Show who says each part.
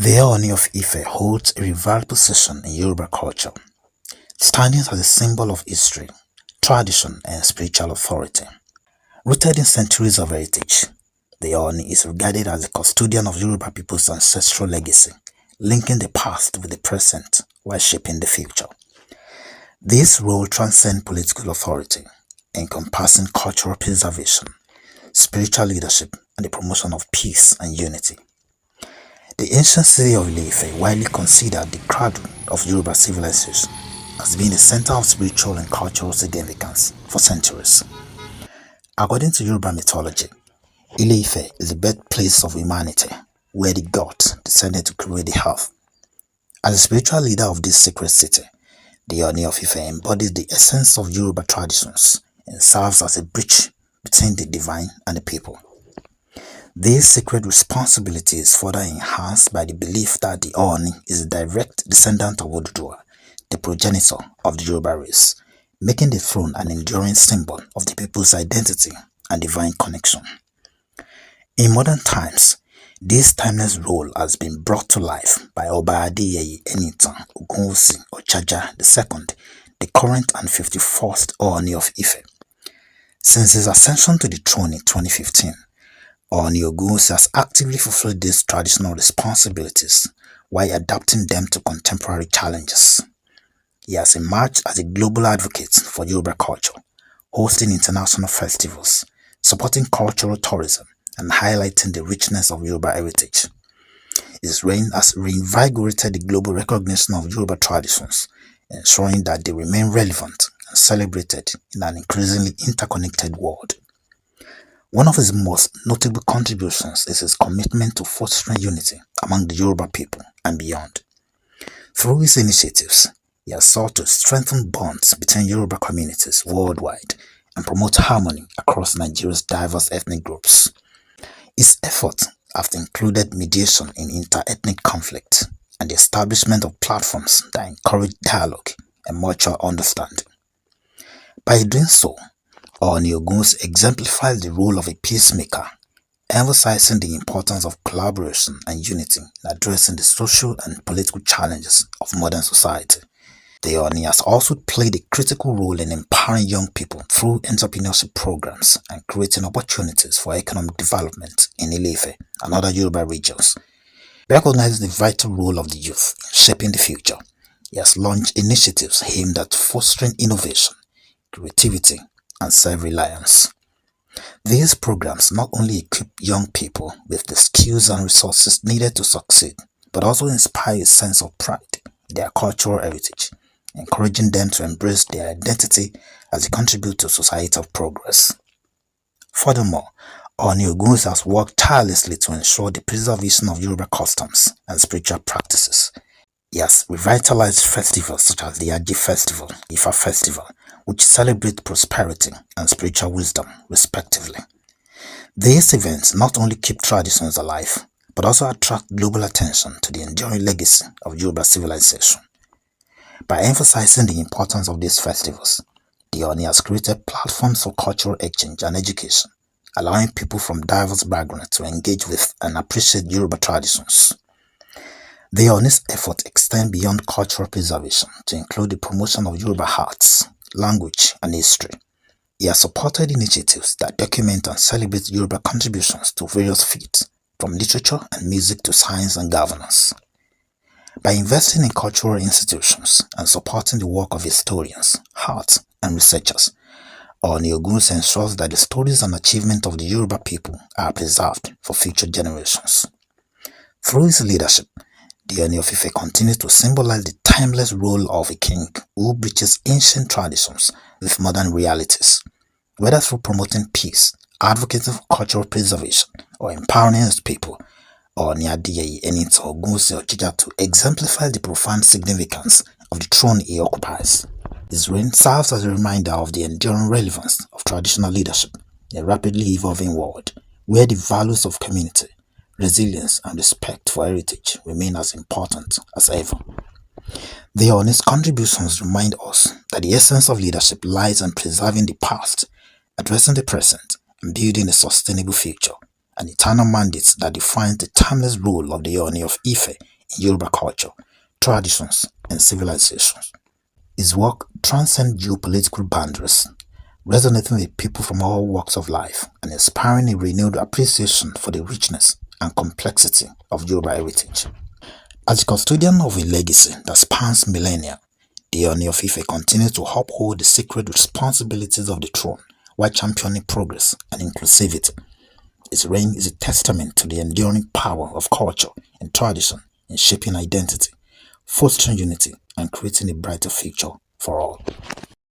Speaker 1: The Ooni of Ife holds a revered position in Yoruba culture, standing as a symbol of history, tradition, and spiritual authority. Rooted in centuries of heritage, the Ooni is regarded as the custodian of Yoruba people's ancestral legacy, linking the past with the present while shaping the future. This role transcends political authority, encompassing cultural preservation, spiritual leadership, and the promotion of peace and unity. The ancient city of Ile-Ife, widely considered the cradle of Yoruba civilization, has been a center of spiritual and cultural significance for centuries. According to Yoruba mythology, Ile-Ife is the birthplace of humanity, where the gods descended to create the earth. As a spiritual leader of this sacred city, the Ooni of Ife embodies the essence of Yoruba traditions and serves as a bridge between the divine and the people. This sacred responsibility is further enhanced by the belief that the Ooni is a direct descendant of Oduduwa, the progenitor of the Yoruba race, making the throne an enduring symbol of the people's identity and divine connection. In modern times, this timeless role has been brought to life by Oba Adeyeye Enitan Ogunwusi Ojaja II, the current and 51st Ooni of Ife. Since his ascension to the throne in 2015, Ooni Ogunwusi has actively fulfilled these traditional responsibilities while adapting them to contemporary challenges. He has emerged as a global advocate for Yoruba culture, hosting international festivals, supporting cultural tourism, and highlighting the richness of Yoruba heritage. His reign has reinvigorated the global recognition of Yoruba traditions, ensuring that they remain relevant and celebrated in an increasingly interconnected world. One of his most notable contributions is his commitment to fostering unity among the Yoruba people and beyond. Through his initiatives, he has sought to strengthen bonds between Yoruba communities worldwide and promote harmony across Nigeria's diverse ethnic groups. His efforts have included mediation in inter-ethnic conflict and the establishment of platforms that encourage dialogue and mutual understanding. By doing so, Ooni Ogunwusi exemplifies the role of a peacemaker, emphasizing the importance of collaboration and unity in addressing the social and political challenges of modern society. The Ooni has also played a critical role in empowering young people through entrepreneurship programs and creating opportunities for economic development in Ile-Ife and other Yoruba regions. Recognizing the vital role of the youth in shaping the future, he has launched initiatives aimed at fostering innovation, creativity, and self-reliance. These programs not only equip young people with the skills and resources needed to succeed, but also inspire a sense of pride in their cultural heritage, encouraging them to embrace their identity as they contribute to societal progress. Furthermore, Ooni Ogunwusi has worked tirelessly to ensure the preservation of Yoruba customs and spiritual practices. He has revitalized festivals such as the Aji Festival, Ifa Festival, which celebrate prosperity and spiritual wisdom, respectively. These events not only keep traditions alive, but also attract global attention to the enduring legacy of Yoruba civilization. By emphasizing the importance of these festivals, the Ooni has created platforms for cultural exchange and education, allowing people from diverse backgrounds to engage with and appreciate Yoruba traditions. The Ooni's efforts extend beyond cultural preservation to include the promotion of Yoruba arts, language, and history. He has supported initiatives that document and celebrate Yoruba contributions to various fields, from literature and music to science and governance. By investing in cultural institutions and supporting the work of historians, arts, and researchers, Ooni Ogunwusi ensures that the stories and achievements of the Yoruba people are preserved for future generations. Through his leadership, the Ooni of Ife continues to symbolize the timeless role of a king who bridges ancient traditions with modern realities. Whether through promoting peace, advocating for cultural preservation, or empowering his people, Ooni Adeyeye Enitan Ogunwusi Ojaja to exemplify the profound significance of the throne he occupies. His reign serves as a reminder of the enduring relevance of traditional leadership in a rapidly evolving world, where the values of community, resilience, and respect for heritage remain as important as ever. The Ooni's contributions remind us that the essence of leadership lies in preserving the past, addressing the present, and building a sustainable future, an eternal mandate that defines the timeless role of the Ooni of Ife in Yoruba culture, traditions, and civilizations. His work transcends geopolitical boundaries, resonating with people from all walks of life and inspiring a renewed appreciation for the richness and complexity of Yoruba heritage. As a custodian of a legacy that spans millennia, the Ooni of Ife continues to uphold the sacred responsibilities of the throne while championing progress and inclusivity. His reign is a testament to the enduring power of culture and tradition in shaping identity, fostering unity, and creating a brighter future for all.